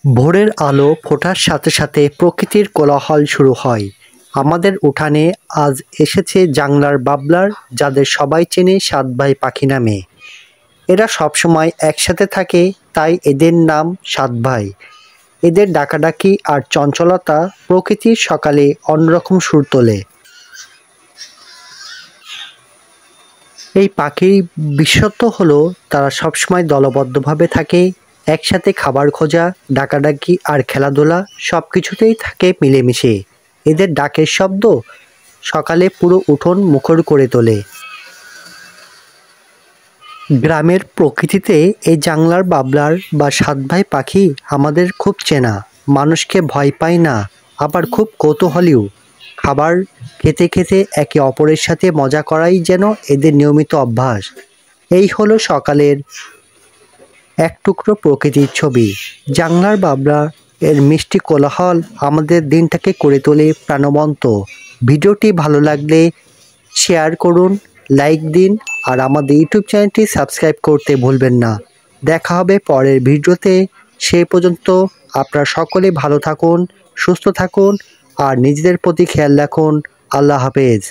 ভোরের আলো ফোটার সাথে সাথে প্রকৃতির কোলাহল শুরু হয়। আমাদের উঠানে আজ এসেছে জাংলার বাবলার, যাদের সবাই চেনে ৭ ভাই পাখি নামে। এরা সবসময় একসাথে থাকে, তাই এদের নাম ৭ ভাই। এদের ডাকাডাকি আর চঞ্চলতা প্রকৃতির সকালে অন্যরকম সুর তোলে। এই পাখির বিশেষত্ব হলো তারা সবসময় দলবদ্ধভাবে থাকে, একসাথে খাবার খোঁজা, ডাকাডাকি আর খেলাধুলা সবকিছুতেই থাকে মিলেমিশে। এদের ডাকের শব্দ সকালে পুরো উঠোন মুখর করে তোলে। গ্রামের প্রকৃতিতে এই জাংলার বাবলার বা ৭ ভাই পাখি আমাদের খুব চেনা। মানুষকে ভয় পায় না, আবার খুব কৌতূহলীও। খাবার খেতে খেতে একে অপরের সাথে মজা করাই যেন এদের নিয়মিত অভ্যাস। এই হলো সকালের এক টুকরো প্রকৃতির ছবি। জাংলার বাবলা এর মিষ্টি কোলাহল আমাদের দিনটাকে করে তোলে প্রাণবন্ত। ভিডিওটি ভালো লাগলে শেয়ার করুন, লাইক দিন আর আমাদের ইউটিউব চ্যানেলটি সাবস্ক্রাইব করতে ভুলবেন না। দেখা হবে পরের ভিডিওতে। সেই পর্যন্ত আপনারা সকলে ভালো থাকুন, সুস্থ থাকুন আর নিজেদের প্রতি খেয়াল রাখুন। আল্লাহ হাফেজ।